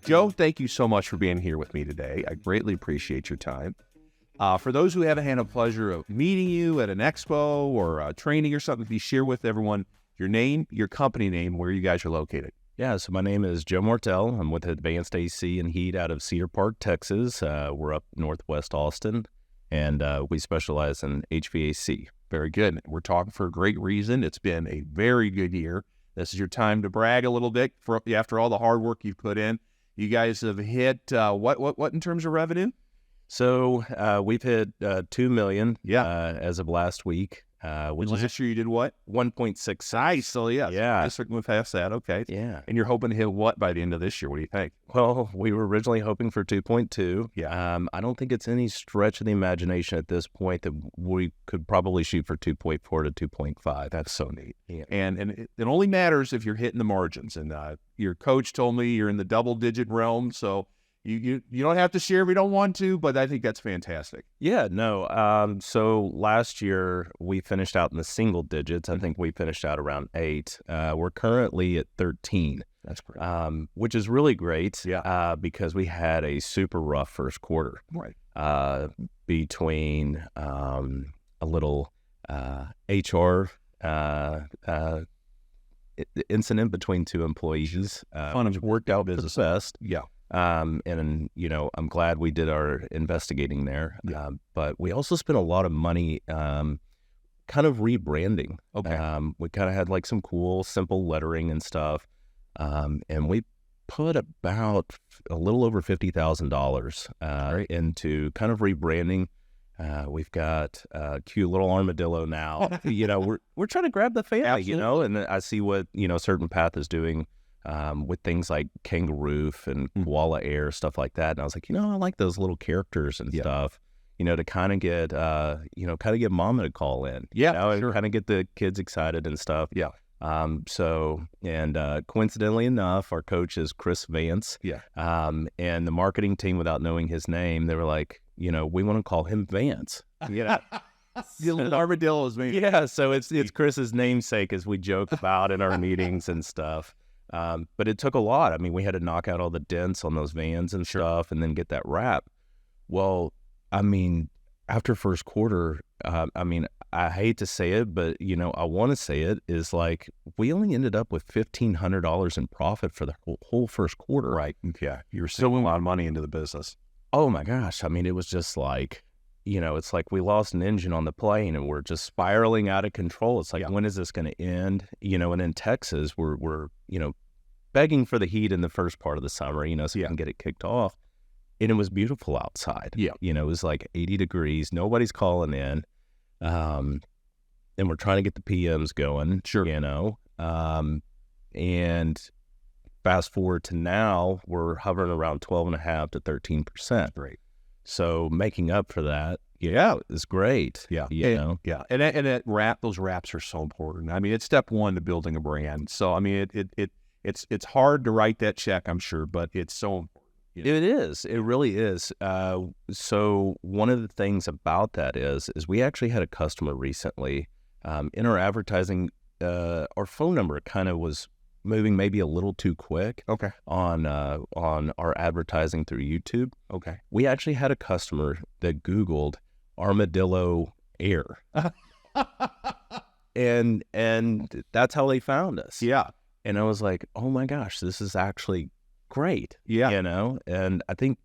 Joe, thank you so much for being here with me today. I greatly appreciate your time. For those who haven't had the pleasure of meeting you at an expo or a training or something, please share with everyone your name, your company name, where you guys are located. Yeah, so my name is Joe Martel. I'm with Advanced AC and Heat out of Cedar Park, Texas. We're up northwest Austin, and we specialize in HVAC. Very good. We're talking for a great reason. It's been a very good year. This is your time to brag a little bit after all the hard work you've put in. You guys have hit what in terms of revenue? So we've hit $2 million as of last week. Which last year you did what? 1.6. Nice. So yeah. Just move past that. Okay. Yeah. And you're hoping to hit what by the end of this year? What do you think? Well, we were originally hoping for 2.2. Yeah. I don't think it's any stretch of the imagination at this point that we could probably shoot for 2.4 to 2.5. That's so neat. Yeah. And it only matters if you're hitting the margins. And your coach told me you're in the double-digit realm, so you don't have to share if you don't want to, but I think that's fantastic. Yeah, no. So last year we finished out in the single digits. I think we finished out around 8. We're currently at 13. That's great. Which is really great. Yeah. Because we had a super rough first quarter. Right. Between a little HR incident between 2 employees. Fun of worked out business. Best. Yeah. And I'm glad we did our investigating there. Yeah. But we also spent a lot of money kind of rebranding. Okay. We kind of had like some cool, simple lettering and stuff. And we put about a little over $50,000 into kind of rebranding. We've got a cute little armadillo now. We're trying to grab the family, and I see what, CertainPath is doing with things like kangaroo and koala air, stuff like that. And I was like, I like those little characters and stuff, to kind of get mama to call in. Yeah, sure. Kind of get the kids excited and stuff. Yeah. Coincidentally enough, our coach is Chris Vance. Yeah. And the marketing team, without knowing his name, they were like, we want to call him Vance. The armadillo's Vance. Yeah. So it's Chris's namesake, as we joke about in our meetings and stuff. But it took a lot. I mean, we had to knock out all the dents on those vans and stuff and then get that wrap. Well, I mean, after first quarter, I hate to say it, but, I want to say it, is like we only ended up with $1,500 in profit for the whole first quarter. Right. Yeah. You were still a lot of money into the business. Oh, my gosh. I mean, it was just like, it's like we lost an engine on the plane and we're just spiraling out of control. It's like, when is this going to end? And in Texas, we're begging for the heat in the first part of the summer, so you can get it kicked off. And it was beautiful outside. Yeah. It was like 80 degrees. Nobody's calling in. And we're trying to get the PMs going. Sure. And fast forward to now, we're hovering around 12.5 to 13%. Right. So making up for that, is great. Yeah. Yeah. And that those wraps are so important. I mean, it's step one to building a brand. So, I mean, it's hard to write that check, I'm sure, but it's so important. It is. It really is. So one of the things about that is we actually had a customer recently in our advertising. Our phone number kind of was moving maybe a little too quick. Okay. On our advertising through YouTube. Okay. We actually had a customer that Googled armadillo air, and that's how they found us. Yeah. And I was like, oh my gosh, this is actually great. Yeah. And I think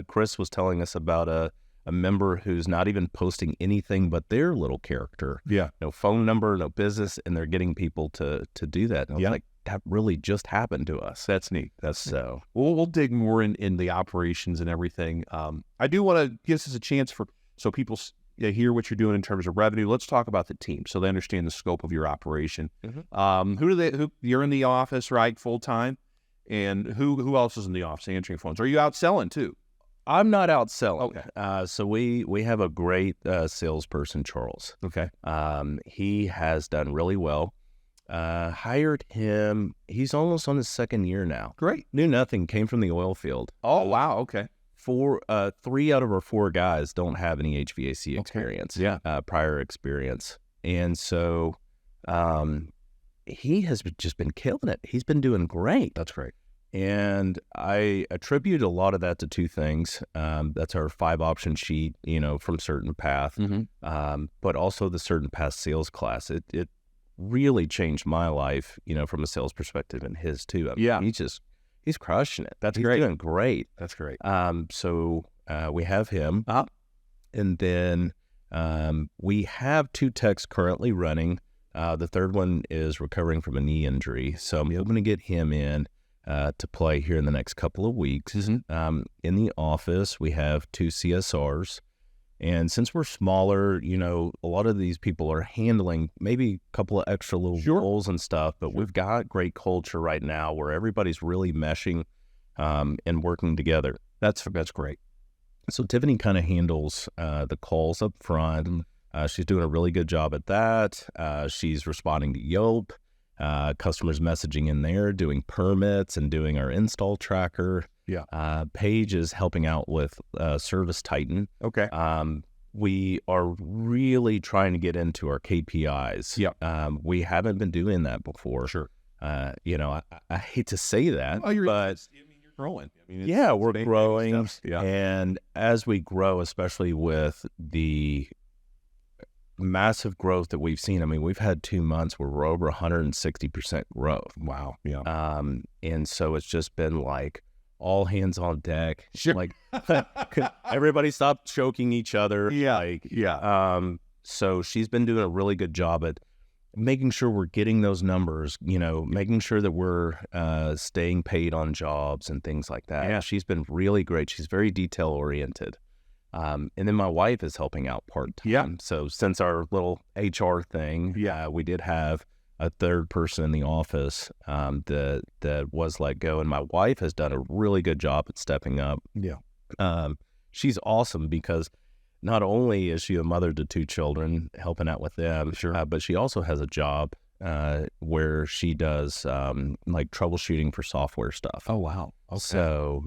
Chris was telling us about a member who's not even posting anything but their little character. Yeah. No phone number, no business, and they're getting people to do that. And I was like, that really just happened to us. That's neat. That's so. We'll dig more in the operations and everything. I do want to give us a chance so people hear what you're doing in terms of revenue. Let's talk about the team so they understand the scope of your operation. Mm-hmm. Who you're in the office, right, full time? And who else is in the office answering phones? Are you out selling too? I'm not out selling. Okay. So we have a great salesperson, Charles. Okay. He has done really well. Hired him. He's almost on his second year now. Great. Knew nothing. Came from the oil field. Oh, wow. Okay. 3 out of our 4 guys don't have any HVAC experience. Yeah. Prior experience. And so, he has just been killing it. He's been doing great. That's great. And I attribute a lot of that to two things. That's our 5-option sheet, from CertainPath, but also the CertainPath sales class. It really changed my life, from a sales perspective, and his too. I mean, he's crushing it. He's great. Doing great. That's great. So we have him, and then we have 2 techs currently running. The third one is recovering from a knee injury, so I'm hoping to get him in to play here in the next couple of weeks. In the office, we have 2 CSRs. And since we're smaller, a lot of these people are handling maybe a couple of extra little roles and stuff, but we've got great culture right now where everybody's really meshing and working together. That's great. So Tiffany kind of handles the calls up front. She's doing a really good job at that. She's responding to Yelp, customers messaging in there, doing permits and doing our install tracker. Paige is helping out with Service Titan. Okay. We are really trying to get into our KPIs. We haven't been doing that before. Sure. I hate to say that, but you're growing. We're growing. Yeah. And as we grow, especially with the massive growth that we've seen, we've had 2 months where we're over 160% growth. Wow. Yeah. And so it's just been like all hands on deck. Sure. Like everybody stopped choking each other. So she's been doing a really good job at making sure we're getting those numbers, making sure that we're staying paid on jobs and things like that. Yeah. She's been really great. She's very detail oriented. And then my wife is helping out part-time. Yeah. So since our little HR thing, we did have a third person in the office that was let go, and my wife has done a really good job at stepping up. She's awesome because not only is she a mother to 2 children, helping out with them, but she also has a job where she does like troubleshooting for software stuff. Oh, wow. Okay. So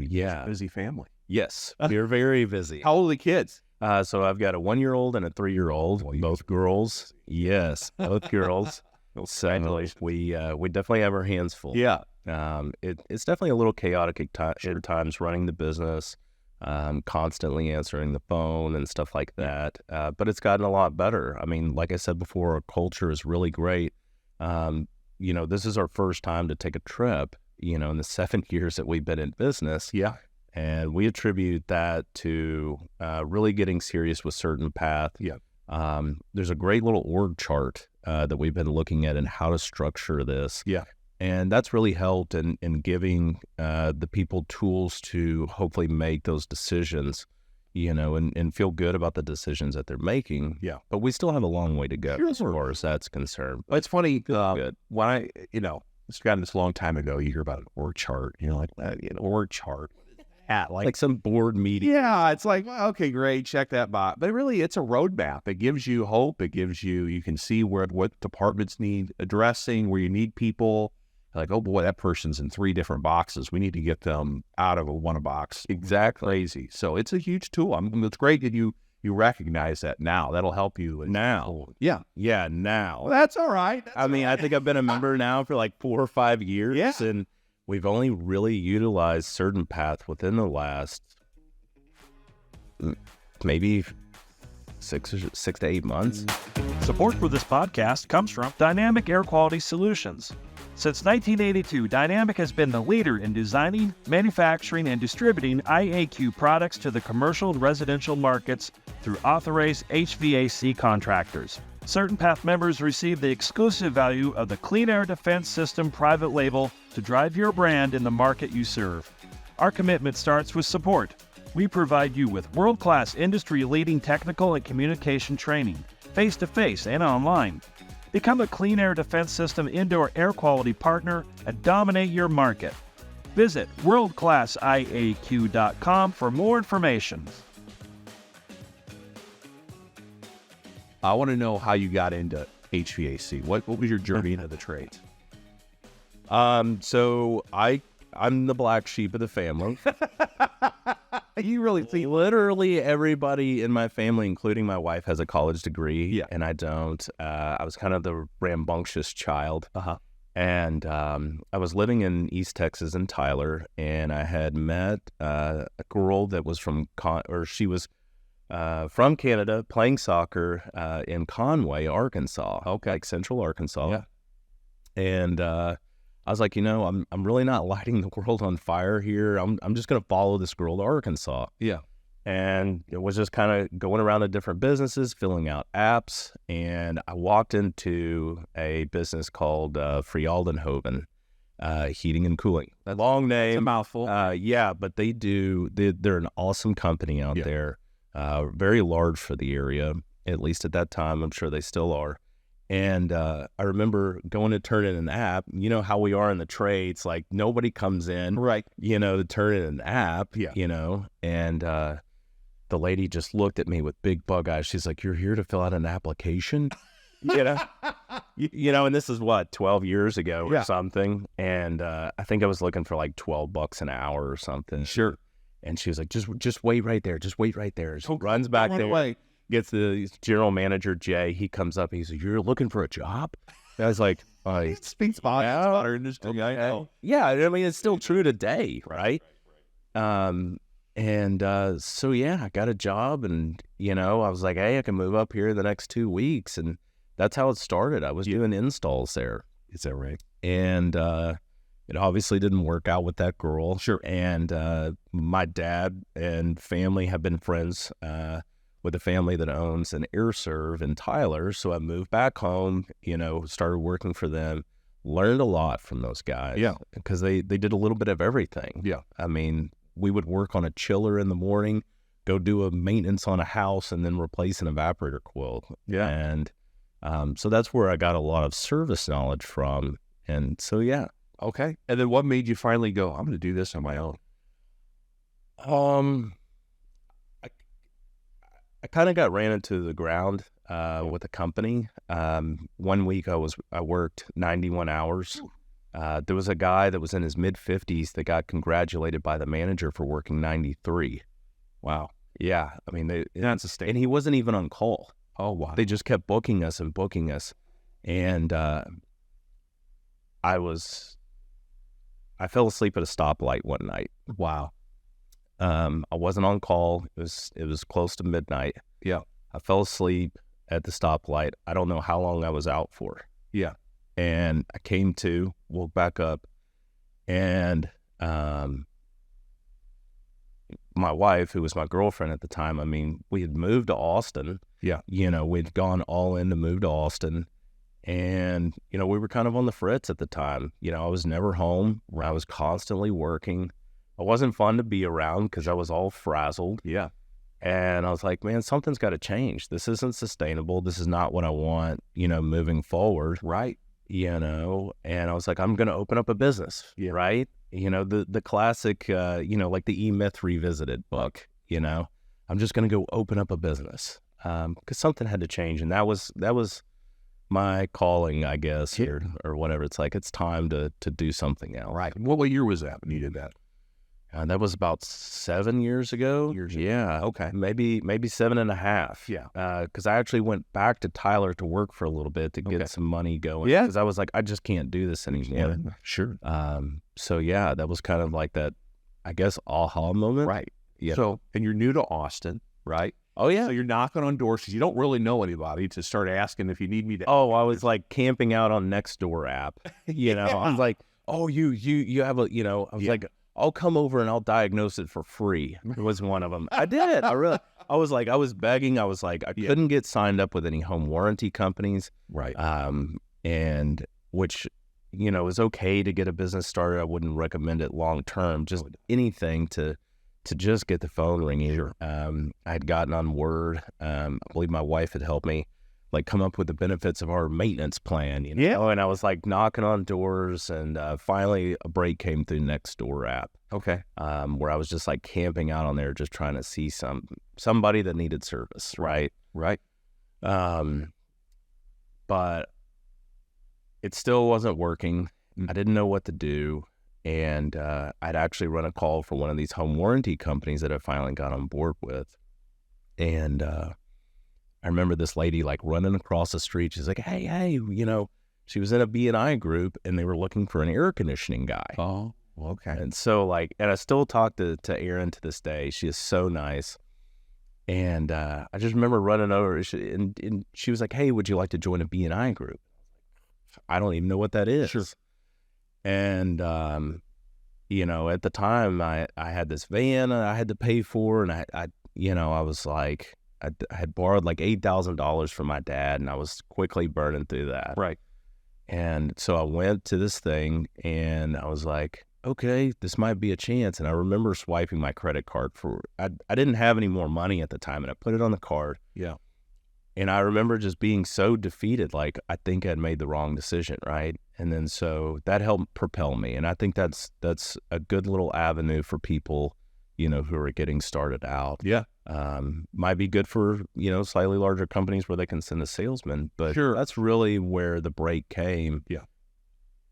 busy family. Yes, we're very busy. How old are the kids? So I've got a 1-year-old and a 3-year-old, both girls. Yes, both girls. So we definitely have our hands full. It's definitely a little chaotic at times running the business, constantly answering the phone and stuff like that. But it's gotten a lot better. Like I said before, our culture is really great. This is our first time to take a trip, in the 7 years that we've been in business. And we attribute that to really getting serious with CertainPath. There's a great little org chart that we've been looking at and how to structure this. And that's really helped in giving the people tools to hopefully make those decisions, and feel good about the decisions that they're making. But we still have a long way to go as far as that's concerned. But it's funny, when it's gotten this long time ago, you hear about an org chart, you're like, org chart. Like some board meeting. It's like, well, okay, great, check that box. But really, it's a roadmap. It gives you hope. It gives you can see what departments need addressing, where you need people. Like, oh boy, that person's in 3 different boxes. We need to get them out of a one box. Exactly. Crazy. So it's a huge tool. It's great that you recognize that now. That'll help you now. Now. Well, that's all right. I think I've been a member now for like 4 or 5 years. And we've only really utilized CertainPath within the last maybe 6 to 8 months. Support for this podcast comes from Dynamic Air Quality Solutions. Since 1982, Dynamic has been the leader in designing, manufacturing, and distributing IAQ products to the commercial and residential markets through authorized HVAC contractors. CertainPath members receive the exclusive value of the Clean Air Defense System private label to drive your brand in the market you serve. Our commitment starts with support. We provide you with world-class industry-leading technical and communication training, face-to-face and online. Become a Clean Air Defense System indoor air quality partner and dominate your market. Visit worldclassiaq.com for more information. I want to know how you got into HVAC. What was your journey into the trades? So I'm the black sheep of the family. You really see literally everybody in my family, including my wife, has a college degree, and I don't. I was kind of the rambunctious child, And I was living in East Texas in Tyler, and I had met a girl that was from she was from Canada, playing soccer in Conway, Arkansas. Okay. Like Central Arkansas. Yeah. And I was like, I'm really not lighting the world on fire here. I'm just going to follow this girl to Arkansas. Yeah. And it was just kind of going around to different businesses, filling out apps. And I walked into a business called Frialdenhoven Heating and Cooling. That's long name. It's a mouthful. Yeah, but they're an awesome company out there. Very large for the area, at least at that time. I'm sure they still are. And I remember going to turn in an app. You know how we are in the trades, like nobody comes in, Right. to turn in an app, Yeah. and the lady just looked at me with big bug eyes. She's like, "You're here to fill out an application?" And this is what, 12 years ago or something. And I think I was looking for like $12 an hour or something. Sure. And she was like, just wait right there. Just wait right there. So runs back there. Away. Gets the general manager, Jay. He comes up. He says, "You're looking for a job?" And I was like, It speaks volumes about our industry. Okay. I know. Yeah, I mean, it's still true today, right? So I got a job, and I was like, "Hey, I can move up here in the next 2 weeks," and that's how it started. I was doing installs there. Is that right? And it obviously didn't work out with that girl. Sure. And my dad and family have been friends with a family that owns an air serve in Tyler. So I moved back home, started working for them, learned a lot from those guys. Yeah. Because they did a little bit of everything. Yeah. I mean, we would work on a chiller in the morning, go do a maintenance on a house, and then replace an evaporator coil. Yeah. And so that's where I got a lot of service knowledge from. And so, yeah. Okay. And then what made you finally go, I'm going to do this on my own? I kind of got ran into the ground with a company. 1 week I worked 91 hours. There was a guy that was in his mid-50s that got congratulated by the manager for working 93. Wow. Yeah. I mean, That's a state. and he wasn't even on call. Oh, wow. They just kept booking us. And I fell asleep at a stoplight one night. Wow. I wasn't on call. It was close to midnight. Yeah. I fell asleep at the stoplight. I don't know how long I was out for. Yeah. And I came to, woke back up, and my wife, who was my girlfriend at the time, I mean, we had moved to Austin. Yeah. We'd gone all in to move to Austin. And, we were kind of on the fritz at the time. I was never home. I was constantly working. It wasn't fun to be around because I was all frazzled. Yeah. And I was like, man, something's got to change. This isn't sustainable. This is not what I want, moving forward. Right. And I was like, I'm going to open up a business. Yeah. Right. The classic, like the E-Myth Revisited book, I'm just going to go open up a business. Because something had to change. And that was my calling, I guess, or whatever. It's like, it's time to do something else. Right. What year was that when you did that? That was about 7 years ago. Yeah. Okay. Maybe 7.5. Yeah. Because I actually went back to Tyler to work for a little bit to get some money going. Yeah. Because I was like, I just can't do this anymore. Yeah, sure. So yeah, that was kind of like that, I guess, aha moment. Right. Yeah. So, and you're new to Austin, right? Oh yeah. So you're knocking on doors because you don't really know anybody to start asking if you need me to. Oh, I was like camping out on Nextdoor app. I was like, oh, you have a, I was like, I'll come over and I'll diagnose it for free. It was one of them. I did. I was begging. I was like, I couldn't get signed up with any home warranty companies. Right. And which, is okay to get a business started. I wouldn't recommend it long term. Just anything to just get the phone ringing. Sure. I had gotten on Word. I believe my wife had helped me come up with the benefits of our maintenance plan, Yeah. And I was like knocking on doors, and finally a break came through Nextdoor app. Okay. Where I was just like camping out on there, just trying to see somebody that needed service. Right. Right. But it still wasn't working. I didn't know what to do. And I'd actually run a call for one of these home warranty companies that I finally got on board with. And I remember this lady running across the street. She's like, hey, She was in a B&I group, and they were looking for an air conditioning guy. Oh, okay. And so, and I still talk to Erin to this day. She is so nice. And I just remember running over, and she was like, "Hey, would you like to join a B&I group?" I don't even know what that is. Sure. And, at the time, I had this van I had to pay for, and I was like, I had borrowed like $8,000 from my dad, and I was quickly burning through that. Right. And so I went to this thing, and I was like, okay, this might be a chance. And I remember swiping my credit card I didn't have any more money at the time, and I put it on the card. Yeah. And I remember just being so defeated, like I think I'd made the wrong decision, right? And then so that helped propel me. And I think that's a good little avenue for people, who are getting started out. Yeah. Might be good for, slightly larger companies where they can send a salesman, but Sure. That's really where the break came. Yeah.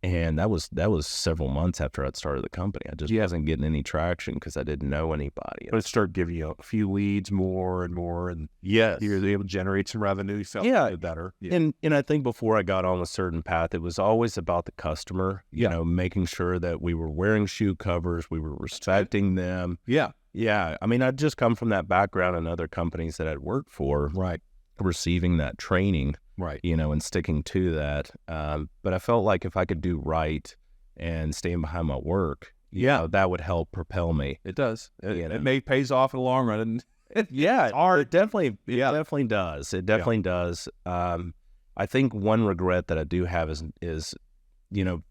And that was several months after I'd started the company. I just wasn't getting any traction because I didn't know anybody. But it started giving you a few leads more and more, and yes, you were able to generate some revenue. You felt better. Yeah. And I think before I got on with CertainPath, it was always about the customer, making sure that we were wearing shoe covers, we were respecting them. Yeah. Yeah. I mean, I'd just come from that background in other companies that I'd worked for. Right. Receiving that training. Right. And sticking to that. But I felt like if I could do right and stand behind my work, that would help propel me. It does. It pays off in the long run. And it definitely does. It definitely does. I think one regret that I do have is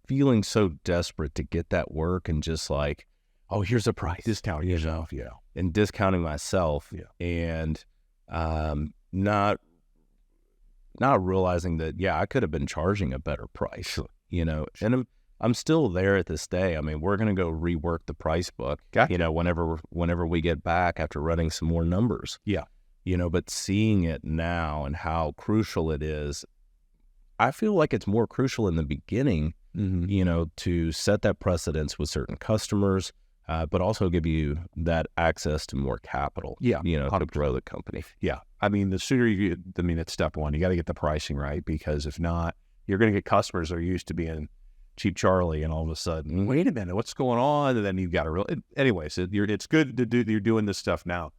feeling so desperate to get that work and just like, oh, here's a price. Discounting yourself. Yeah. And discounting myself. Yeah. And not realizing that, I could have been charging a better price, sure. And I'm still there at this day. I mean, we're going to go rework the price book, gotcha. Whenever we get back after running some more numbers. Yeah. But seeing it now and how crucial it is, I feel like it's more crucial in the beginning, to set that precedence with certain customers, but also give you that access to more capital, to grow the company. Yeah. I mean, the sooner that's step one. You got to get the pricing right, because if not, you're going to get customers that are used to being cheap Charlie, and all of a sudden, wait a minute, what's going on? And then you've got to anyways, it's good to do, you're doing this stuff now.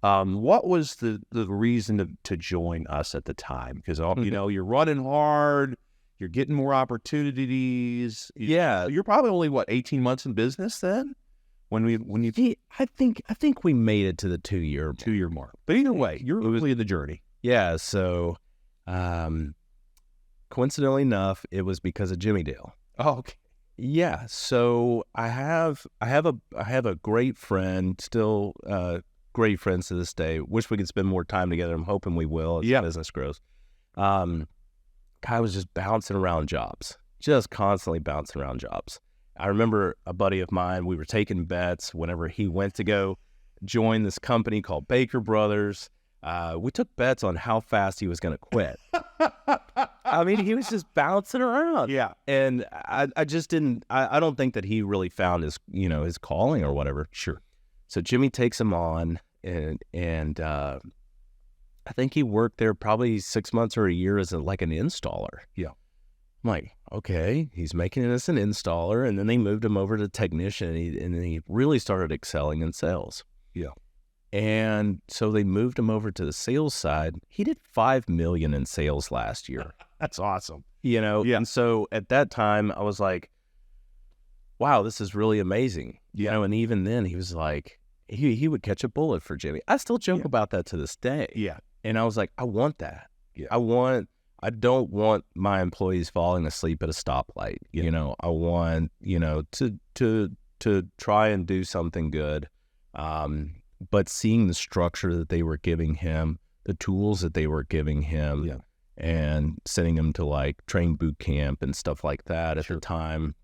What was the reason to join us at the time? Because, you're running hard, you're getting more opportunities. Yeah. You're probably only 18 months in business then? I think we made it to the 2-year mark. But either way, you're early in the journey. Yeah. So, coincidentally enough, it was because of Jimmy Dale. Oh, okay. Yeah. So I have a great friend, still great friends to this day. Wish we could spend more time together. I'm hoping we will as business grows. Guy was just bouncing around jobs, just constantly bouncing around jobs. I remember a buddy of mine, we were taking bets whenever he went to go join this company called Baker Brothers. We took bets on how fast he was going to quit. I mean, he was just bouncing around. Yeah. And I just didn't, I don't think that he really found his, his calling or whatever. Sure. So Jimmy takes him on, and I think he worked there probably 6 months or a year as an installer. Yeah. I'm like, okay, he's making it as an installer, and then they moved him over to technician, and then he really started excelling in sales. Yeah. And so they moved him over to the sales side. He did $5 million in sales last year. That's awesome. Yeah. And so at that time, I was like, wow, this is really amazing. Yeah. And even then, he was like, he would catch a bullet for Jimmy. I still joke about that to this day. Yeah. And I was like, I want that. Yeah. I don't want my employees falling asleep at a stoplight. Yeah. I want, to try and do something good. But seeing the structure that they were giving him, the tools that they were giving him, and sending him to train boot camp and stuff like that at the time,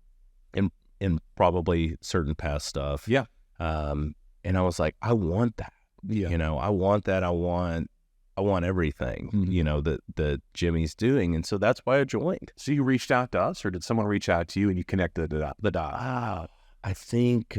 and probably CertainPath stuff. Yeah. And I was like, I want that. Yeah. I want that. I want everything, that Jimmy's doing. And so that's why I joined. So you reached out to us, or did someone reach out to you and you connected the dots? I think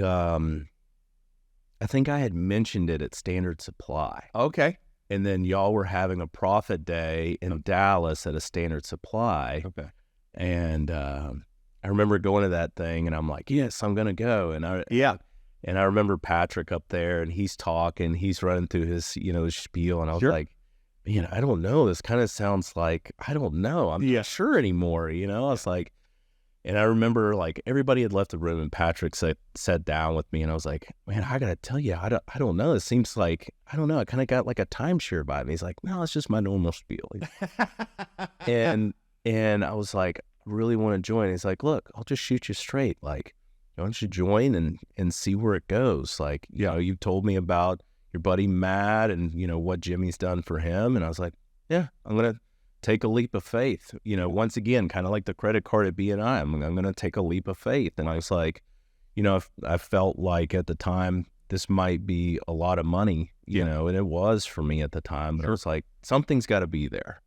I had mentioned it at Standard Supply. Okay. And then y'all were having a profit day in Dallas at a Standard Supply. Okay. And I remember going to that thing, and I'm like, yes, I'm going to go. And I remember Patrick up there, and he's talking, he's running through his, his spiel. And I was like, I don't know. This kind of sounds like, I don't know. I'm not sure anymore. I was like, and I remember like everybody had left the room, and Patrick sat down with me, and I was like, man, I got to tell you, I don't know. It seems like, I don't know. I kind of got like a timeshare vibe. And he's like, no, it's just my normal spiel. and I was like, I really want to join. He's like, look, I'll just shoot you straight. Like, why don't you join and see where it goes? Like, you told me about your buddy Matt and, what Jimmy's done for him. And I was like, yeah, I'm going to take a leap of faith. Once again, kind of like the credit card at BNI, I'm going to take a leap of faith. And I was like, I felt like at the time, this might be a lot of money, and it was for me at the time. But I was like, something's got to be there.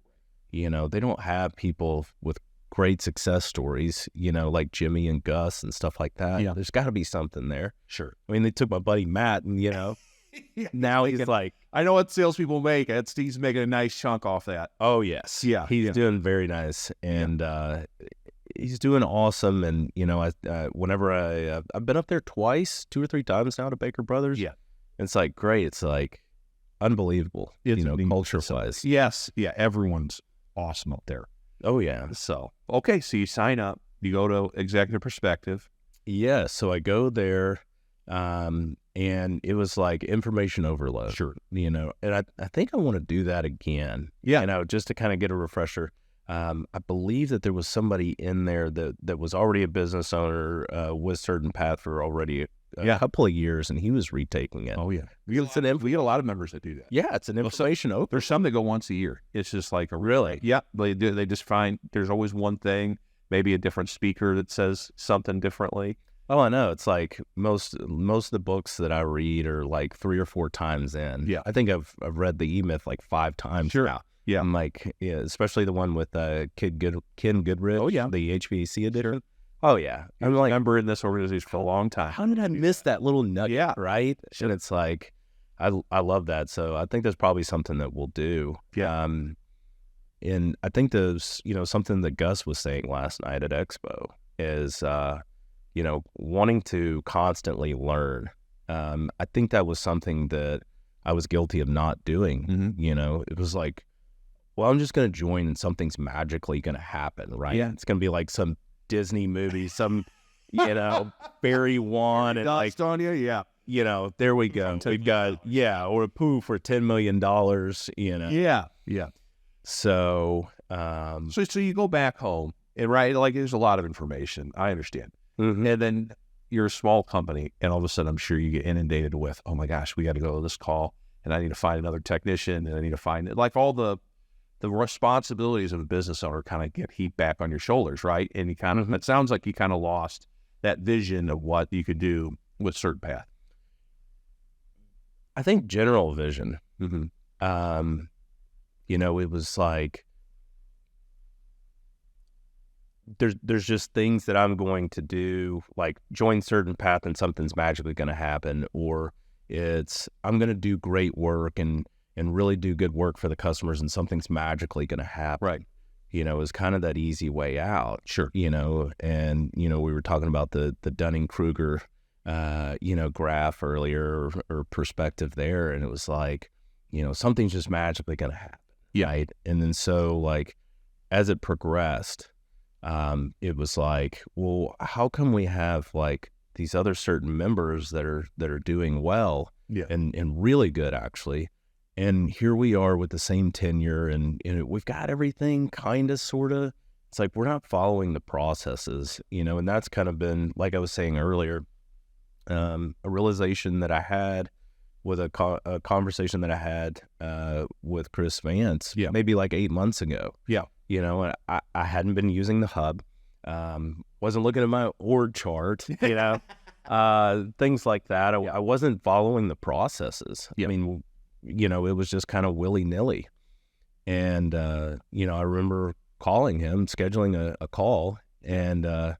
They don't have people with great success stories, like Jimmy and Gus and stuff like that. Yeah. There's got to be something there. Sure. I mean, they took my buddy Matt, and, now he's like, I know what salespeople make. He's making a nice chunk off that. Oh, yes. Yeah. He's doing very nice. And he's doing awesome. And, whenever I've been up there twice, 2 or 3 times now to Baker Brothers. Yeah. It's like, great. It's like unbelievable, culture-wise. Yes. Yeah. Everyone's awesome up there. Oh, yeah. So, okay. So you sign up, you go to Executive Perspective. Yeah. So I go there, and it was like information overload. Sure. And I think I want to do that again. Yeah. Just to kind of get a refresher. I believe that there was somebody in there that was already a business owner with CertainPath for already a couple of years, and he was retaking it. Oh, yeah. We get a lot of members that do that. Yeah, it's an information open. There's some that go once a year. It's just like really? Yeah, they do. They just find there's always one thing, maybe a different speaker that says something differently. Oh, I know. It's like most of the books that I read are like 3 or 4 times in. Yeah. I think I've read the E-Myth like 5 times now. Yeah. I'm like, especially the one with Ken Goodrich. Oh, yeah. The HVAC edition. Sure. Oh, yeah. I'm like, member in this organization for a long time. How did I miss that little nugget? Yeah. Right? And it's like, I love that. So I think there's probably something that we'll do. Yeah. And I think there's, something that Gus was saying last night at Expo is, wanting to constantly learn. I think that was something that I was guilty of not doing. Mm-hmm. It was like, well, I'm just going to join and something's magically going to happen, right? Yeah. It's going to be like some Disney movie, some, Barry One and like, on you, yeah. There we go. We've got, or a poo for $10 million, Yeah, yeah. So, so you go back home and like there's a lot of information. I understand. Mm-hmm. And then you're a small company, and all of a sudden I'm sure you get inundated with, oh my gosh, we got to go to this call, and I need to find another technician, and I need to find like all the responsibilities of a business owner kind of get heaped back on your shoulders, right? And you kind of, it sounds like you kind of lost that vision of what you could do with CertainPath. I think general vision. Mm-hmm. It was like, there's just things that I'm going to do, like join CertainPath and something's magically going to happen, or it's I'm going to do great work and really do good work for the customers and something's magically going to happen. Right. Is kind of that easy way out. Sure. And, we were talking about the Dunning-Kruger, graph earlier or perspective there. And it was like, something's just magically going to happen. Yeah. Right. And then so like, as it progressed, it was like, well, how come we have like these other certain members that are doing well and really good actually. And here we are with the same tenure and we've got everything kind of, sort of, it's like, we're not following the processes, and that's kind of been, like I was saying earlier, a realization that I had with a conversation that I had with Chris Vance, maybe like 8 months ago. Yeah. And I hadn't been using the hub, wasn't looking at my org chart, things like that. I wasn't following the processes. I mean, it was just kind of willy-nilly. And, I remember calling him, scheduling a call, and, I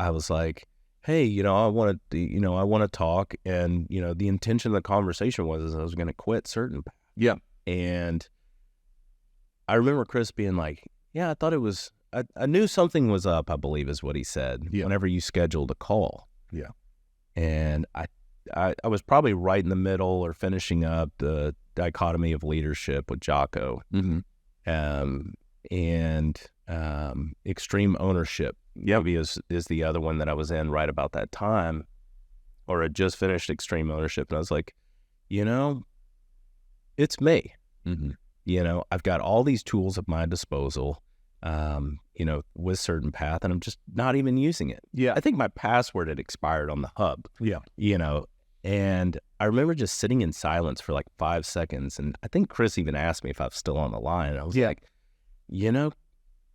was like, hey, I want to talk. And, the intention of the conversation was I was going to quit CertainPath. Yeah. And I remember Chris being like, yeah, I thought it was I knew something was up, I believe is what he said, whenever you scheduled a call. Yeah. And I was probably right in the middle or finishing up the dichotomy of leadership with Jocko. And extreme ownership maybe is the other one that I was in right about that time, or had just finished extreme ownership. And I was like, it's me. I've got all these tools at my disposal, with CertainPath, and I'm just not even using it. I think my password had expired on the hub. And I remember just sitting in silence for like 5 seconds. And I think Chris even asked me if I was still on the line. And I was like,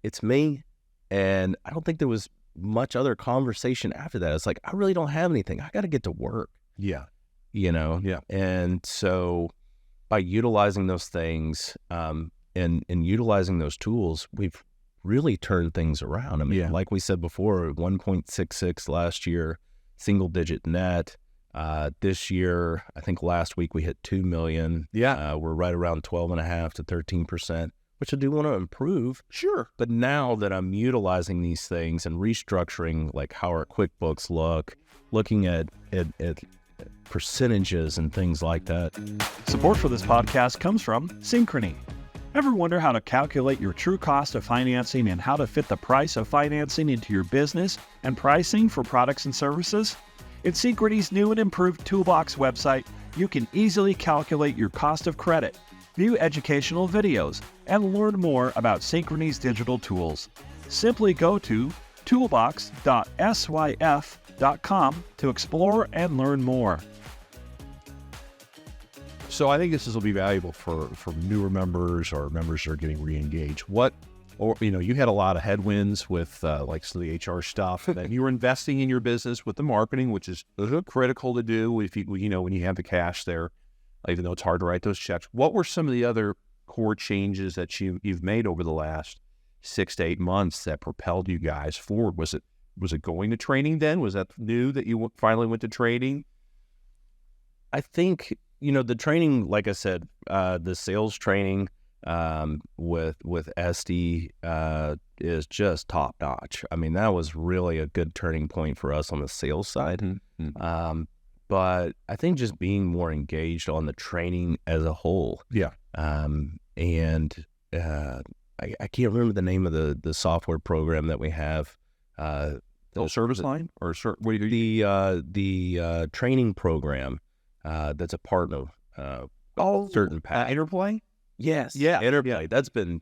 it's me. And I don't think there was much other conversation after that. It's like, I really don't have anything. I got to get to work. And so by utilizing those things, and utilizing those tools, we've really turned things around. I mean, like we said before, 1.66 last year, single digit net. This year, I think last week we hit 2 million. We're right around 12.5 to 13%, which I do want to improve. Sure. But now that I'm utilizing these things and restructuring like how our QuickBooks looking at percentages and things like that. Support for this podcast comes from Synchrony. Ever wonder how to calculate your true cost of financing and how to fit the price of financing into your business and pricing for products and services? In Synchrony's new and improved Toolbox website, you can easily calculate your cost of credit, view educational videos, and learn more about Synchrony's digital tools. Simply go to toolbox.syf.com to explore and learn more. So I think this will be valuable for newer members or members that are getting re-engaged. You had a lot of headwinds with like some of the HR stuff, and you were investing in your business with the marketing, which is critical to do if when you have the cash there, even though it's hard to write those checks. What were some of the other core changes that you've made over the last 6 to 8 months that propelled you guys forward? Was it going to training then? Was that new that you finally went to training? I think, the training, like I said, the sales training with SD is just top notch. I mean, that was really a good turning point for us on the sales side. But I think just being more engaged on the training as a whole. I can't remember the name of the software program that we have. Service line or what do you do? The training program that's a partner. CertainPath. Interplay? Yes. Yeah. Interplay. That's been,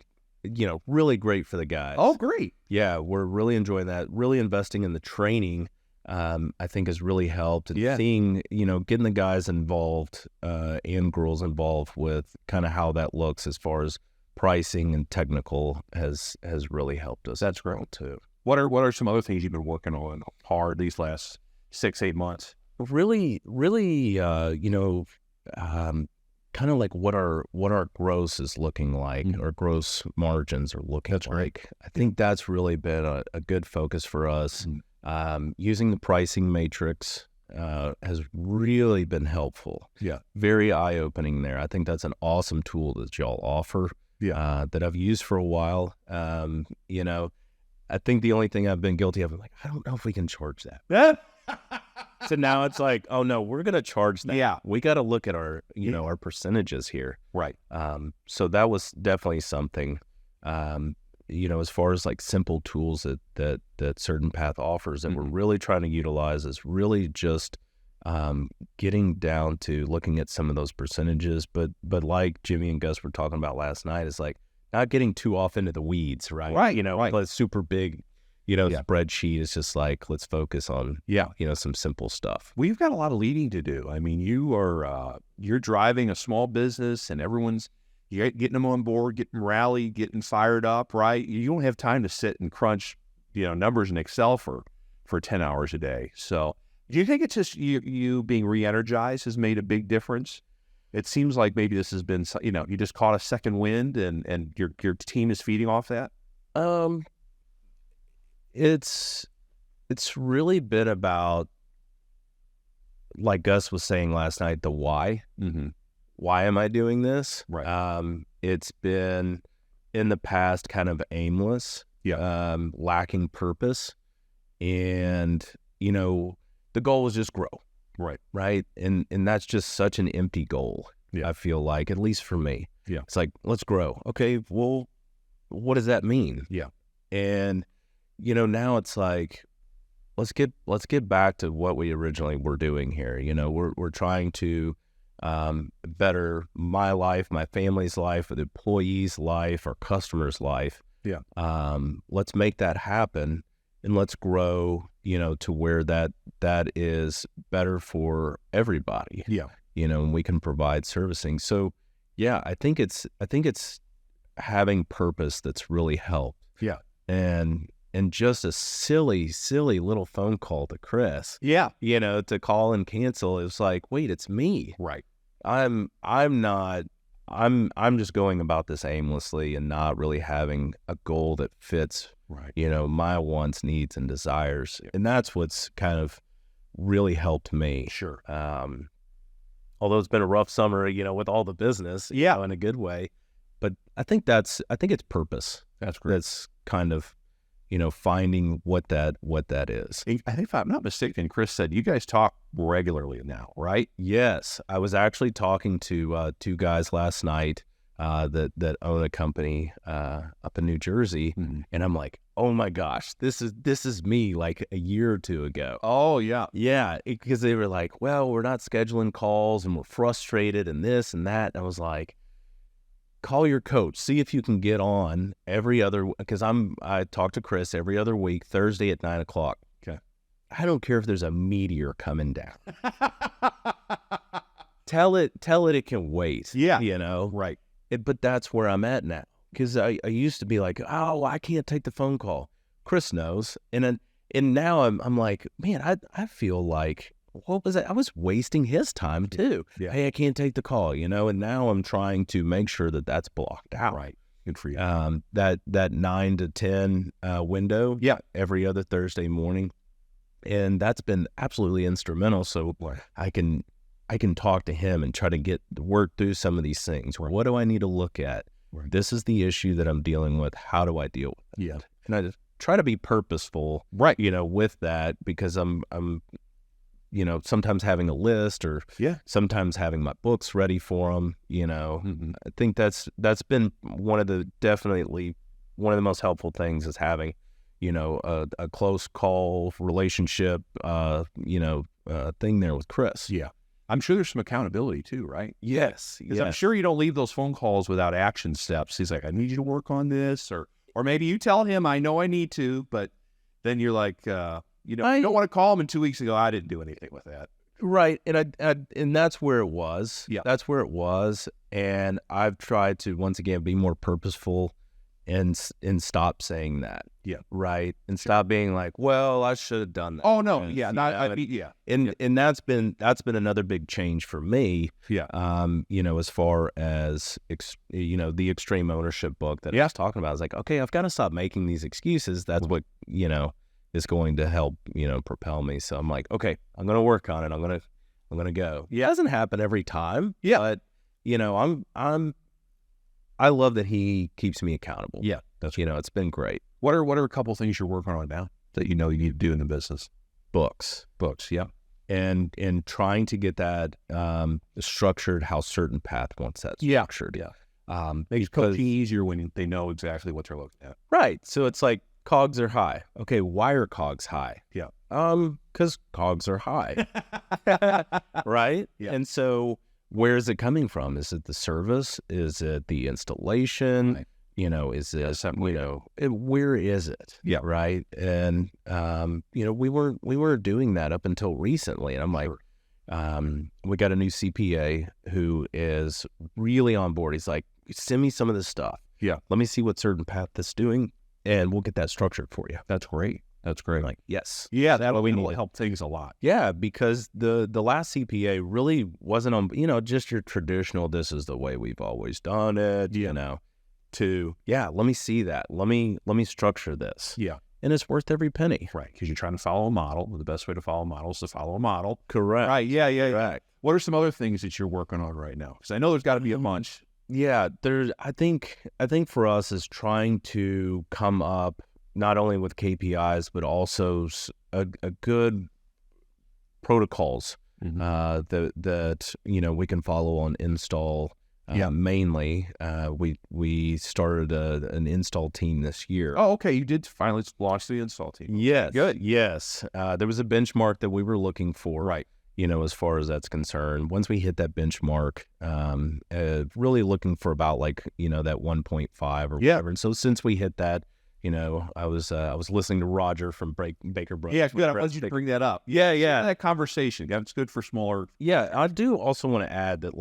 really great for the guys. Oh, great. Yeah, we're really enjoying that. Really investing in the training, I think has really helped. And seeing, getting the guys involved and girls involved with kind of how that looks as far as pricing and technical has really helped us. That's great too. What are some other things you've been working on hard these last 6-8 months? Really, kind of like what our gross is looking like, our gross margins are looking like. Right. I think that's really been a good focus for us. Using the pricing matrix has really been helpful. Very eye-opening there. I think that's an awesome tool that y'all offer. That I've used for a while. I think the only thing I've been guilty of, I'm like, I don't know if we can charge that. So now it's like, oh no, we're going to charge that. We got to look at our, our percentages here. Right. So that was definitely something, as far as like simple tools that CertainPath offers that we're really trying to utilize is really just getting down to looking at some of those percentages. But like Jimmy and Gus were talking about last night, is like not getting too off into the weeds, right? Right. It's super big. Spreadsheet is just like, let's focus on, some simple stuff. We've got a lot of leading to do. I mean, you're driving a small business and you're getting them on board, getting rallied, getting fired up, right? You don't have time to sit and crunch, numbers in Excel for 10 hours a day. So do you think it's just you being re-energized has made a big difference? It seems like maybe this has been, you just caught a second wind and your team is feeding off that. It's really been about, like Gus was saying last night, the why. Why am I doing this? Right. It's been in the past kind of aimless. lacking purpose. And, you know, the goal is just grow. Right. And that's just such an empty goal. I feel like, at least for me. It's like, let's grow. Okay, well, what does that mean? And, you know, now it's like, let's get back to what we originally were doing here. You know, we're trying to better my life, my family's life, the employees' life, our customers' life. Let's make that happen, and let's grow, you know, to where that is better for everybody. You know, and we can provide servicing. So yeah, I think it's having purpose that's really helped. And just a silly little phone call to Chris. You know, to call and cancel. It was like, wait, it's me. I'm just going about this aimlessly and not really having a goal that fits, you know, my wants, needs, and desires. And that's what's kind of really helped me. Although it's been a rough summer, you know, with all the business, you know, in a good way. But I think it's purpose. That's great. That's kind of, you know, finding what that is. I think, if I'm not mistaken, Chris said you guys talk regularly now, right? Yes. I was actually talking to two guys last night that own a company up in New Jersey. And I'm like, oh my gosh, this is me like a year or two ago. Yeah, because they were like, well, we're not scheduling calls and we're frustrated and this and that. And I was like, call your coach, see if you can get on every other, because I talk to Chris every other week, Thursday at 9:00. I don't care if there's a meteor coming down. Tell it it can wait. You know? But that's where I'm at now. Because I used to be like, oh, I can't take the phone call. Chris knows. And now I'm like, man, I feel like, what was that? I was wasting his time too. Hey, I can't take the call, you know? And now I'm trying to make sure that that's blocked out. Good for you. That 9 to 10 window. Every other Thursday morning. And that's been absolutely instrumental. So I can talk to him and try to work through some of these things. What do I need to look at? This is the issue that I'm dealing with. How do I deal with it? And I just try to be purposeful, you know, with that, because I'm, you know, sometimes having a list or sometimes having my books ready for them, you know. I think that's been definitely one of the most helpful things is having, you know, a close call relationship, you know, thing there with Chris. I'm sure there's some accountability too, right? Yes. Because I'm sure you don't leave those phone calls without action steps. He's like, I need you to work on this, or maybe you tell him, I know I need to, but then you're like, you know, you don't want to call him in 2 weeks ago. I didn't do anything with that. Right. And that's where it was. That's where it was. And I've tried to, once again, be more purposeful and stop saying that. Right. And stop being like, well, I should have done that. Oh no. And that's been another big change for me. You know, as far as, you know, the extreme ownership book that I was talking about, I was like, okay, I've got to stop making these excuses. That's what, you know, is going to help, you know, propel me. So I'm like, okay, I'm going to work on it. I'm going to go. It doesn't happen every time. But, you know, I love that he keeps me accountable. That's, you know, it's been great. What are a couple of things you're working on now that you know you need to do in the business? Books. And trying to get that structured how CertainPath wants that structured. Makes coaching easier when they know exactly what they're looking at. Right. So it's like, cogs are high. Okay, why are cogs high? Because cogs are high. Right? And so where is it coming from? Is it the service? Is it the installation? You know, is it, you know, where is it? Right. And, you know, we weren't doing that up until recently. And I'm like, we got a new CPA who is really on board. He's like, send me some of this stuff. Let me see what CertainPath is doing, and we'll get that structured for you. That's great. I'm like, yes. That'll help things a lot. Because the last CPA really wasn't on, you know, just your traditional, this is the way we've always done it, you know, to, let me see that. Let me structure this. And it's worth every penny. Right. Because you're trying to follow a model. The best way to follow a model is to follow a model. Correct. Right. Correct. What are some other things that you're working on right now? Because I know there's got to be a bunch. I think for us is trying to come up not only with KPIs, but also a good protocols that we can follow on install. Mainly, we started an install team this year. Oh, okay. You did finally launch the install team. Yes, good. Yes, there was a benchmark that we were looking for, right? As far as that's concerned. Once we hit that benchmark, really looking for about that 1.5 or whatever. And so since we hit that, I was listening to Roger from Baker Brothers. Yeah, good. I wanted you to bring that up. Yeah. That conversation. It's good for smaller. Yeah, I do also want to add that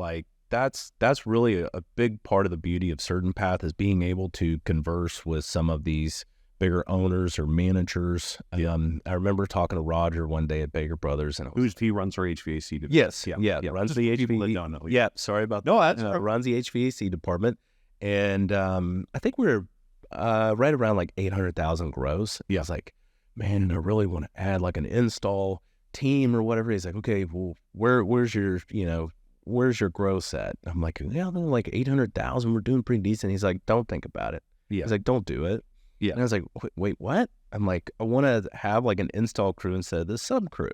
that's really a big part of the beauty of CertainPath is being able to converse with some of these bigger owners or managers. I remember talking to Roger one day at Baker Brothers, and he runs our HVAC department. Yes, runs the HVAC. Don't know. Yeah, sorry about that. No, that's runs the HVAC department, and I think we're right around like 800,000 gross. Yeah, I was like, man, I really want to add like an install team or whatever. He's like, okay, well, where's your gross at? I'm like, yeah, like 800,000. We're doing pretty decent. He's like, don't think about it. Yeah, he's like, don't do it. Yeah. And I was like, wait, what? I'm like, I want to have like an install crew instead of the sub crew.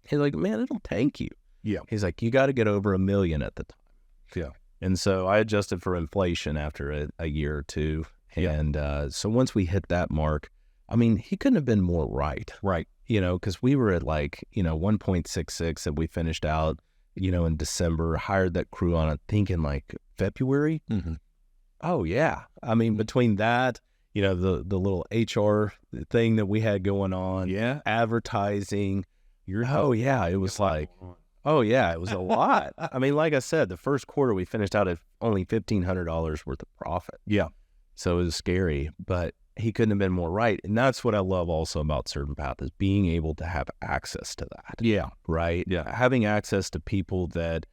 He's like, man, it'll tank you. Yeah. He's like, you got to get over $1 million at the time. Yeah. And so I adjusted for inflation after a year or two. And so once we hit that mark, I mean, he couldn't have been more right. Right. Because we were at 1.66 that we finished out, in December, hired that crew on, I think in February. Mm-hmm. Oh, yeah. I mean, between that, the little HR thing that we had going on, advertising. It was it was a lot. I mean, like I said, the first quarter we finished out at only $1,500 worth of profit. Yeah. So it was scary, but he couldn't have been more right. And that's what I love also about CertainPath is being able to have access to that. Yeah. Right? Yeah. Having access to people that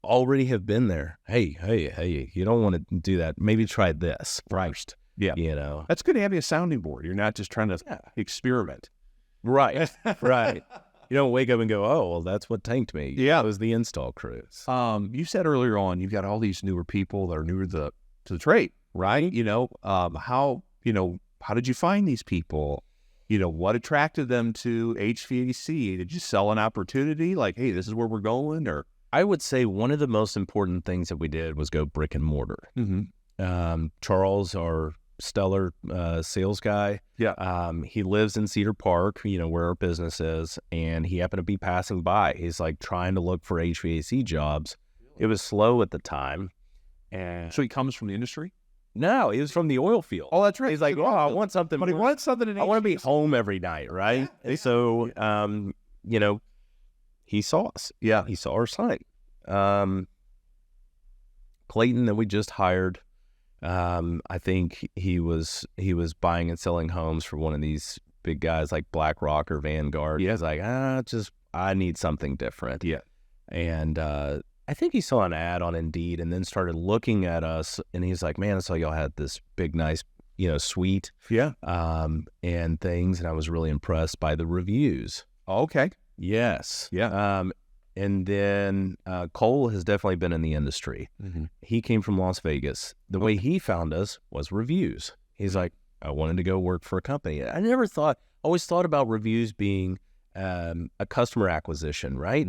already have been there. Hey, you don't want to do that. Maybe try this first. Yeah. That's good having a sounding board. You're not just trying to experiment. Right. Right. You don't wake up and go, oh, well, that's what tanked me. Yeah. It was the install crews. You said earlier on, you've got all these newer people that are newer to the trade, right? How did you find these people? What attracted them to HVAC? Did you sell an opportunity? Like, hey, this is where we're going? Or I would say one of the most important things that we did was go brick and mortar. Mm-hmm. Charles, our stellar sales guy, he lives in Cedar Park, where our business is, and he happened to be passing by. He's trying to look for HVAC jobs. It was slow at the time. And so he comes from the industry? No, he was from the oil field. Oh, that's right. He's like, I want something. But he wants something in HVAC. I want to be home every night, right? Yeah. And so, he saw us. Yeah. He saw our site. Clayton that we just hired, I think he was buying and selling homes for one of these big guys like BlackRock or Vanguard. Yeah. He's like, I need something different. Yeah. And I think he saw an ad on Indeed and then started looking at us, and he's like, man, I saw y'all had this big, nice, suite. Yeah. And things, and I was really impressed by the reviews. Oh, okay. Yes. Yeah. And then Cole has definitely been in the industry. Mm-hmm. He came from Las Vegas. The way he found us was reviews. He's like, I wanted to go work for a company. I always thought about reviews being a customer acquisition, right?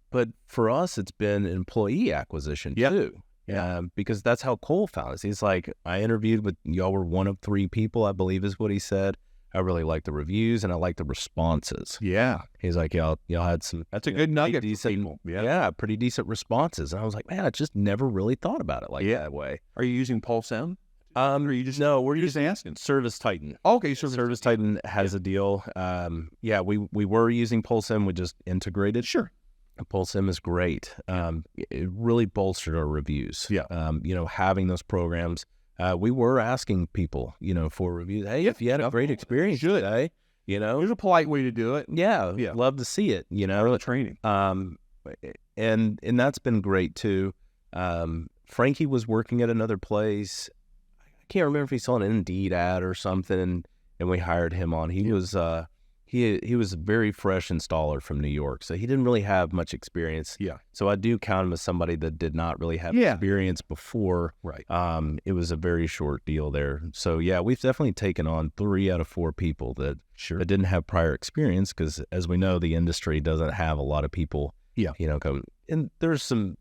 But for us, it's been employee acquisition too. Yeah. Because that's how Cole found us. He's like, I interviewed with y'all were one of 3 people, I believe is what he said. I really like the reviews and I like the responses. Yeah. He's like, y'all had some. That's a good nugget. Decent, pretty decent responses. And I was like, man, I just never really thought about it that way. Are you using Pulse M? Or you just we're just asking. Service Titan. Okay, Service Titan has a deal. We were using Pulse M. We just integrated. Sure. Pulse M is great. It really bolstered our reviews. Yeah. Having those programs. We were asking people, for reviews. Hey, if you had a great experience today, there's a polite way to do it. Yeah. Love to see it, Early training. And that's been great too. Frankie was working at another place. I can't remember if he saw an Indeed ad or something, and we hired him on. He was he was a very fresh installer from New York, so he didn't really have much experience. Yeah. So I do count him as somebody that did not really have experience before. Right. It was a very short deal there. So yeah, we've definitely taken on 3 out of 4 people that didn't have prior experience, because as we know, the industry doesn't have a lot of people. Yeah. Come, and there's some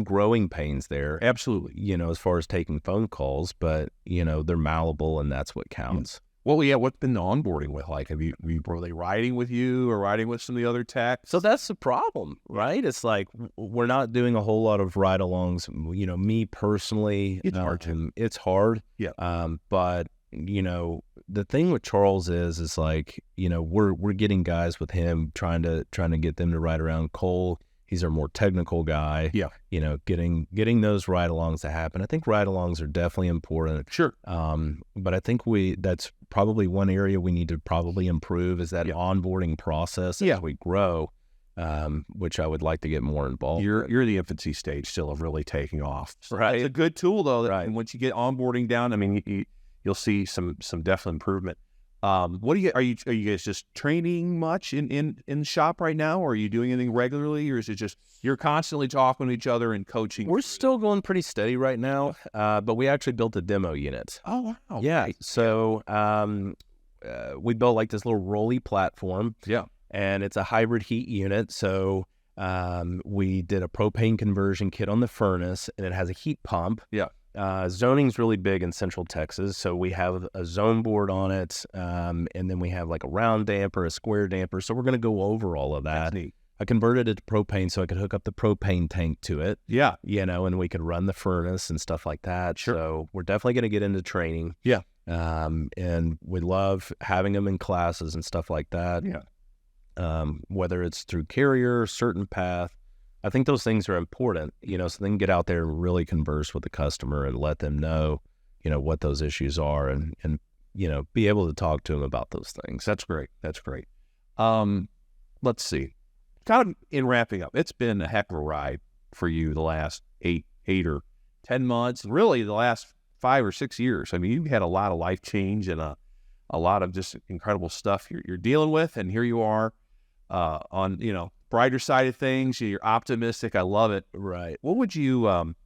growing pains there. Absolutely. As far as taking phone calls, but they're malleable, and that's what counts. Well, yeah. What's been the onboarding with like? Were they riding with you or riding with some of the other techs? So that's the problem, right? It's like we're not doing a whole lot of ride-alongs. Me personally, it's hard. It's hard. Yeah. But the thing with Charles is like we're getting guys with him, trying to get them to ride around. Cole, he's our more technical guy. Yeah. Getting those ride-alongs to happen. I think ride-alongs are definitely important. Sure. But I think that's probably one area we need to probably improve, is that onboarding process as we grow, which I would like to get more involved. You're the infancy stage still of really taking off. Right. It's a good tool though. Right. Once you get onboarding down, I mean, you'll see some definite improvement. What are you guys just training much in the shop right now, or are you doing anything regularly, or is it just you're constantly talking to each other and coaching? We're still going pretty steady right now, but we actually built a demo unit. Oh wow! Yeah, Nice. so we built like this little rolly platform. Yeah, and it's a hybrid heat unit. So we did a propane conversion kit on the furnace, and it has a heat pump. Yeah. Zoning's really big in Central Texas, so we have a zone board on it, and then we have like a round damper, a square damper. So we're going to go over all of that. That's neat. I converted it to propane so I could hook up the propane tank to it. Yeah. And we could run the furnace and stuff like that. Sure. So we're definitely going to get into training. Yeah. And we love having them in classes and stuff like that. Yeah. Whether it's through Carrier, CertainPath, I think those things are important, so they can get out there and really converse with the customer and let them know, what those issues are, and be able to talk to them about those things. That's great. That's great. Let's see. Kind of in wrapping up, it's been a heck of a ride for you the last 8 or 10 months, really the last 5 or 6 years. I mean, you've had a lot of life change and a lot of just incredible stuff you're dealing with, and here you are on brighter side of things. You're optimistic. I love it. Right. What would you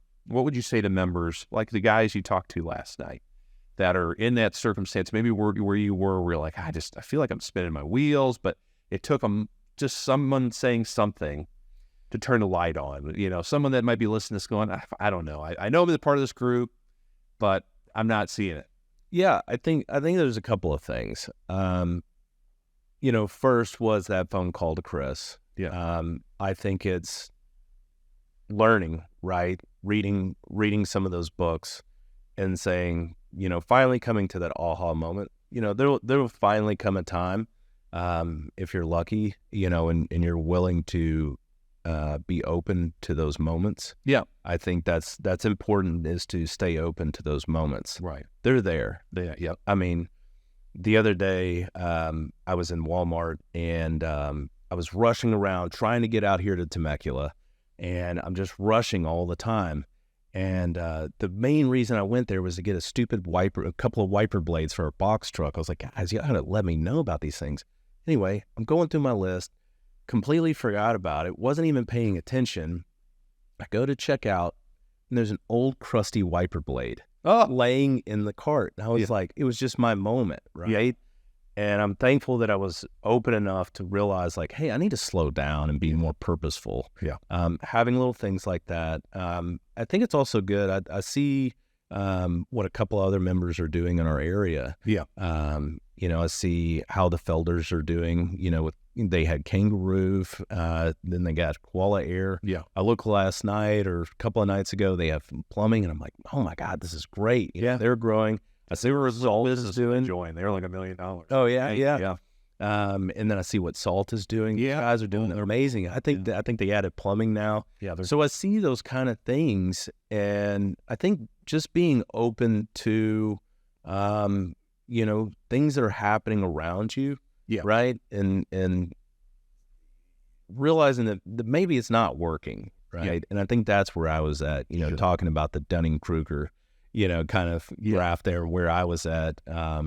say to members like the guys you talked to last night that are in that circumstance, maybe where you were, where you're like, I feel like I'm spinning my wheels, but it took them just someone saying something to turn the light on, someone that might be listening to this going, I don't know. I know I'm a part of this group, but I'm not seeing it. Yeah. I think there's a couple of things. First was that phone call to Chris. Yeah. I think it's learning, right? Reading some of those books and saying, finally coming to that aha moment. There will finally come a time, if you're lucky, and you're willing to be open to those moments. Yeah. I think that's important, is to stay open to those moments. Right. They're there. Yeah. I mean, the other day, I was in Walmart, and I was rushing around trying to get out here to Temecula, and I'm just rushing all the time. And the main reason I went there was to get a couple of wiper blades for a box truck. I was like, guys, you gotta let me know about these things. Anyway, I'm going through my list, completely forgot about it, wasn't even paying attention. I go to check out, and there's an old crusty wiper blade laying in the cart. And I was like, it was just my moment, right? Yeah. And I'm thankful that I was open enough to realize, like, hey, I need to slow down and be more purposeful. Yeah. Having little things like that. I think it's also good. I see what a couple other members are doing in our area. Yeah. I see how the Felders are doing, they had Kangaroo, then they got Koala Air. Yeah. I looked last night or a couple of nights ago, they have plumbing, and I'm like, oh my God, this is great. They're growing. I see what Salt is doing. They're like $1 million. Oh yeah. And then I see what Salt is doing. Yeah. These guys are doing. They're amazing. I think they added plumbing now. Yeah. So I see those kind of things, and I think just being open to, things that are happening around you. Yeah. Right. And realizing that maybe it's not working. Right. Yeah. And I think that's where I was at. Talking about the Dunning-Kruger, kind of graph there where I was at. I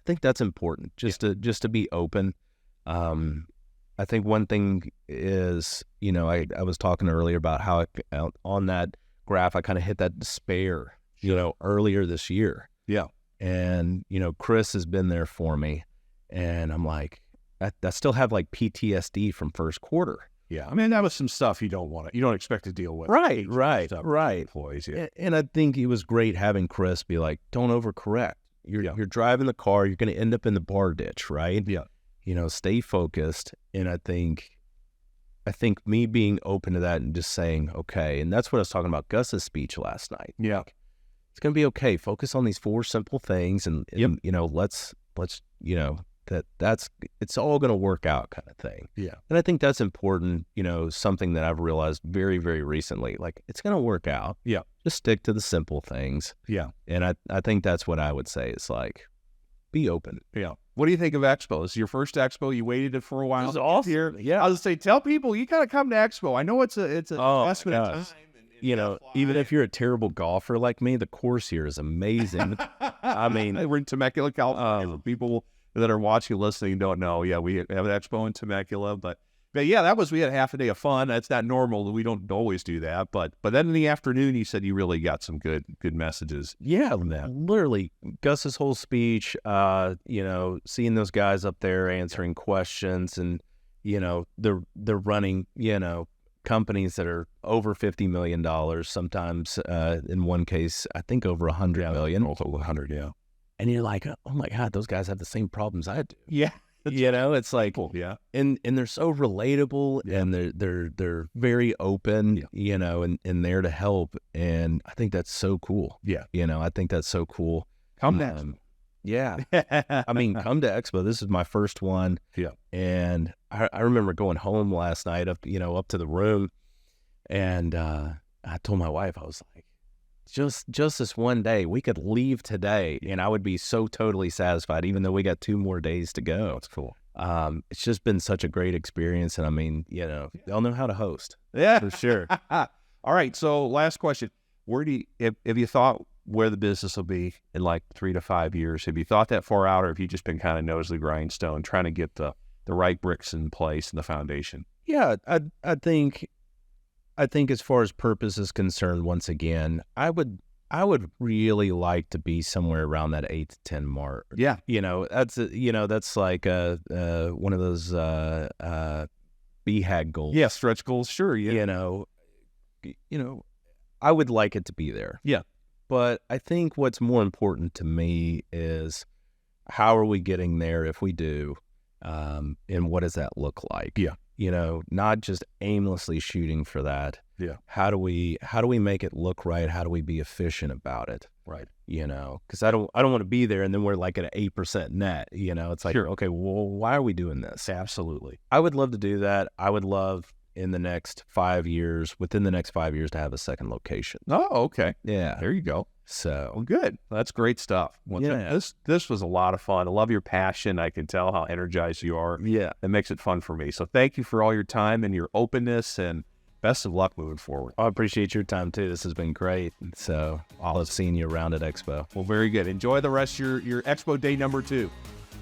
think that's important, just to be open. I think one thing is, I was talking earlier about how on that graph I kind of hit that despair, earlier this year. Yeah. And, Chris has been there for me, and I'm like, I still have like PTSD from first quarter. Yeah. I mean, that was some stuff you don't expect to deal with. Right. Employees. Yeah. And I think it was great having Chris be like, don't overcorrect. You're driving the car, you're going to end up in the bar ditch, right? Yeah. Stay focused. And I think me being open to that and just saying, okay, and that's what I was talking about Gus's speech last night. Yeah. Like, it's going to be okay. Focus on these 4 simple things, and let's it's all going to work out, kind of thing. Yeah. And I think that's important, something that I've realized very, very recently, like, it's going to work out. Yeah. Just stick to the simple things. Yeah. And I think that's what I would say is, like, be open. Yeah. What do you think of Expo? This is your first Expo. You waited it for a while. This is awesome. Here. Yeah. I was going to say, tell people you got to come to Expo. I know it's an investment of time. Even if you're a terrible golfer like me, the course here is amazing. I mean, we're in Temecula, California. For people that are watching, listening, don't know. Yeah, we have an Expo in Temecula, but yeah, we had half a day of fun. That's not normal. We don't always do that, but then in the afternoon, you said you really got some good messages. Yeah, literally Gus's whole speech. Seeing those guys up there answering questions, and they're running companies that are over $50 million. Sometimes, in one case, I think over $100 million. Also 100, yeah. And you're like, oh my God, those guys have the same problems I do. Yeah. It's like, cool. Yeah. And they're so relatable, and they're very open, and there to help. And I think that's so cool. Yeah. I think that's so cool. Come to yeah. I mean, come to Expo. This is my first one. Yeah. And I remember going home last night up to the room, and I told my wife, I was like, just this one day, we could leave today and I would be so totally satisfied, even though we got 2 more days to go. That's cool. It's just been such a great experience. And I mean, they'll know how to host. Yeah, for sure. All right. So last question, have you thought where the business will be in like 3 to 5 years? Have you thought that far out, or have you just been kind of nose to the grindstone trying to get the right bricks in place and the foundation? Yeah, I think as far as purpose is concerned, once again, I would really like to be somewhere around that 8 to 10 mark. Yeah. That's like one of those BHAG goals. Yeah, stretch goals, sure. Yeah. I would like it to be there. Yeah. But I think what's more important to me is, how are we getting there if we do? And what does that look like? Yeah. Not just aimlessly shooting for that. Yeah. How do we make it look right? How do we be efficient about it? Right. Because I don't want to be there and then we're like at an 8% net. It's like, sure. Okay, well, why are we doing this? Absolutely. I would love to do that. I would love within the next 5 years, to have a second location. Oh, okay. Yeah. There you go. So well, good. That's great stuff. This was a lot of fun. I love your passion. I can tell how energized you are. Yeah. It makes it fun for me. So thank you for all your time and your openness, and best of luck moving forward. I appreciate your time too. This has been great. So I'll have seen you around at Expo. Well, very good. Enjoy the rest of your Expo day number 2.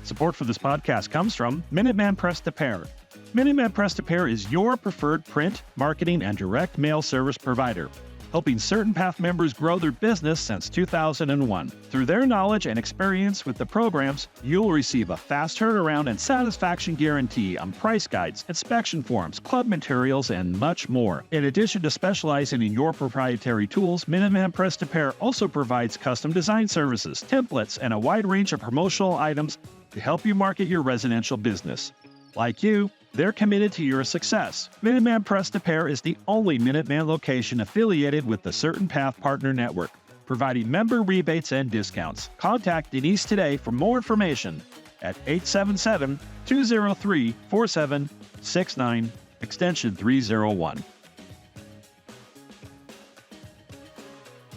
Support for this podcast comes from Minuteman Press to Pair. Minuteman Press to Pair is your preferred print, marketing, and direct mail service provider, helping CertainPath members grow their business since 2001. Through their knowledge and experience with the programs, you'll receive a fast turnaround and satisfaction guarantee on price guides, inspection forms, club materials, and much more. In addition to specializing in your proprietary tools, Minuteman Press to Pair also provides custom design services, templates, and a wide range of promotional items to help you market your residential business. Like you, they're committed to your success. Minuteman Press to Pair is the only Minuteman location affiliated with the CertainPath Partner Network, providing member rebates and discounts. Contact Denise today for more information at 877-203-4769, extension 301.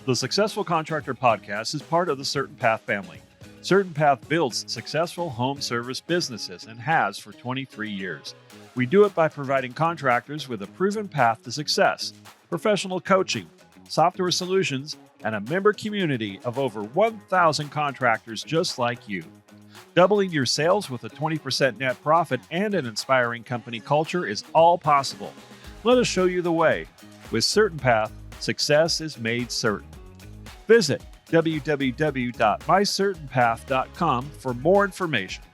The Successful Contractor Podcast is part of the CertainPath family. CertainPath builds successful home service businesses and has for 23 years. We do it by providing contractors with a proven path to success, professional coaching, software solutions, and a member community of over 1,000 contractors just like you. Doubling your sales with a 20% net profit and an inspiring company culture is all possible. Let us show you the way. With CertainPath, success is made certain. Visit www.mycertainpath.com for more information.